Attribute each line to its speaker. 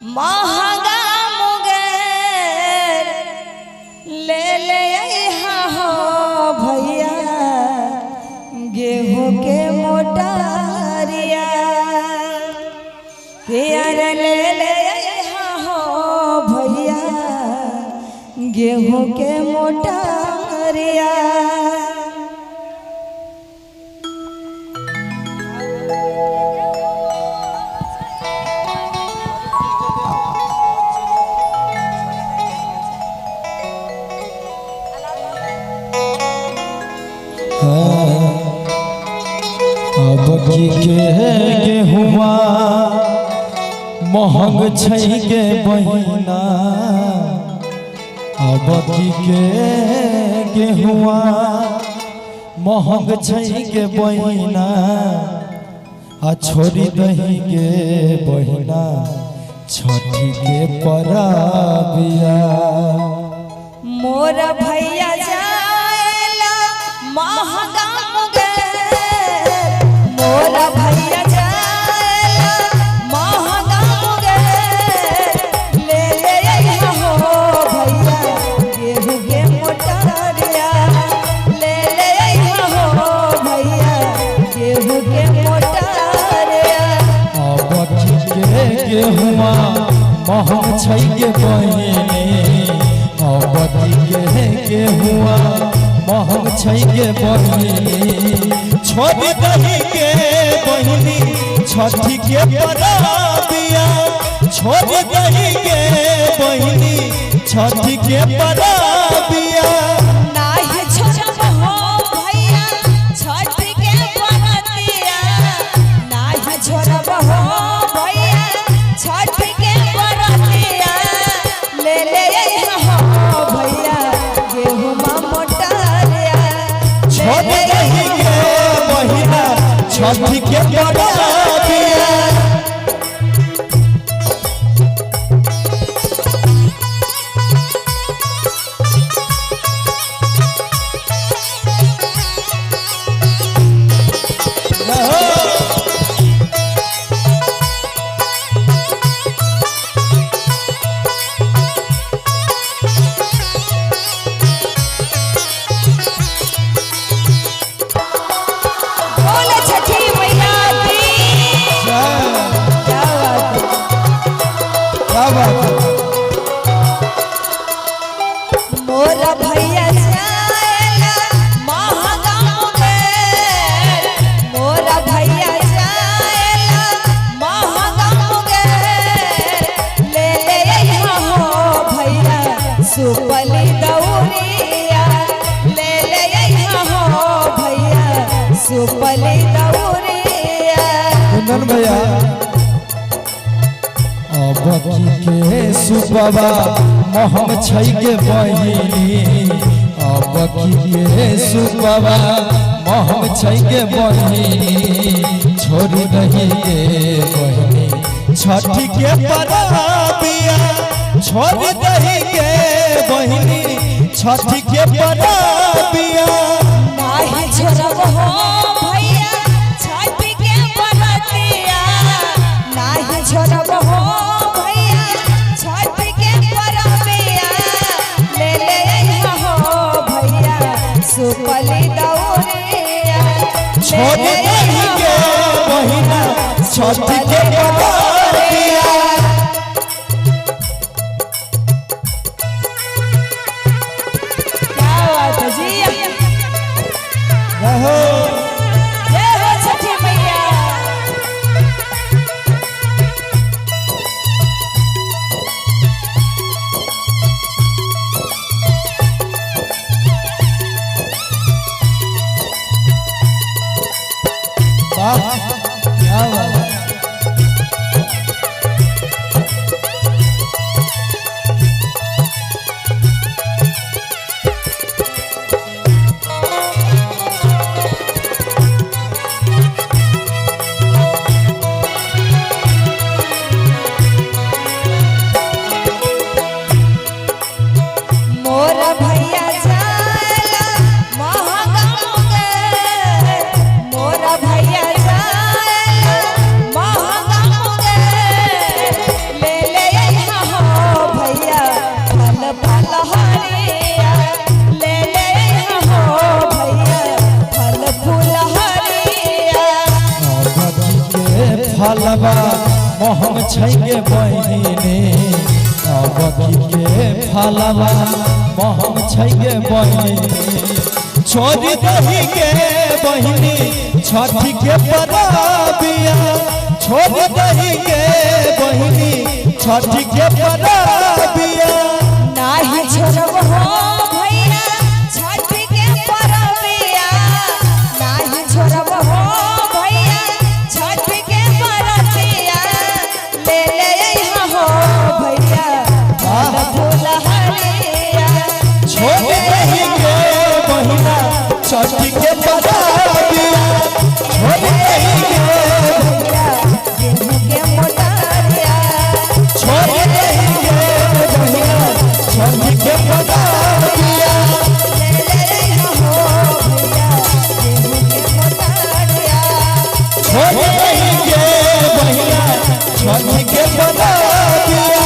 Speaker 1: महंगा मुगेर ले ले हो भैया गेहूं के मोटारिया यार ले ले हो भैया गेहूं के मोटारिया।
Speaker 2: अब की के गेहुआ महंग छै गे बहिना, अब की के गेहुआ महंग छै गे बहिना, आ छोड़ी दही गे बहिना छठी के परबिया।
Speaker 1: मोर भैया जाएला महंगा मुगेर, मोर भैया जाएला महंगा मुगेर ले ले हो भैया गेहूं के मोटारिया, ले ले हो भैया गेहूं के मोटारिया।
Speaker 2: अब के गेहुआ महंग छै गे बहिनी, अब के गेहुआ महंग छै गे बहिनी, छोड़ी दही गे बहिनी छठी के परबिया, छोड़ी दही गे बहिनी छठी के परबिया।
Speaker 1: नाही छोड़ब हो भैया छठ के परतिया, नाही छोड़ब हो भैया छठ के परतिया, ले ले हो भैया गेहूं मोटारिया,
Speaker 2: छोड़ी दही गे बहिना छठी के परबिया।
Speaker 1: बोले छठी मैया की क्या बात है।
Speaker 2: क्या बात है।
Speaker 1: मोर भैया जाएला महंगा मुगेर, मोर भैया जाएला महंगा मुगेर ले ले हो भैया सुपली दौरिया, ले ले हो भैया सुपली दौरिया।
Speaker 2: कुंदन भैया अब के सुपवा महंग छै गे बहिनी, अब के सुपवा महंग छै गे बहिनी, छोड़ी दही गे बहिनी छठी के परबिया, छोड़ी दही गे बहिनी छठी के परबिया।
Speaker 1: नाही छोड़ब हो भैया छठ के परतिया, नाही छोड़ब हो भैया छठ के परबिया, ले ले हो भैया सुपली दौरिया,
Speaker 2: छोड़ी दही गे बहिना छठी के परबिया।
Speaker 1: क्या बात है जी,
Speaker 2: रहो
Speaker 1: जय हो छठी मैया।
Speaker 2: वाह क्या बात है। मोहम छैगे बहिनी अबकी के फलवा मोहम छैगे बहिनी छोड़ी दही के बहिनी छठी के परबिया छोड़ी दही के बहिनी छठी के परबिया
Speaker 1: नाही छोड़ब हो भैया छठ के परबिया नाही छोड़ब हो भैया छठ के परबिया ले ले अइहा हो भैया फूल हरिया
Speaker 2: छोड़ दही के बहिना छठी के परबिया छोड़ दही के
Speaker 1: भैया गेहूं के मोटारिया
Speaker 2: छोड़ दही के बहिना छठी के परबिया
Speaker 1: ले ले अइहा हो भैया गेहूं के मोटारिया
Speaker 2: छोड़ दही के बहिना छठी के परबिया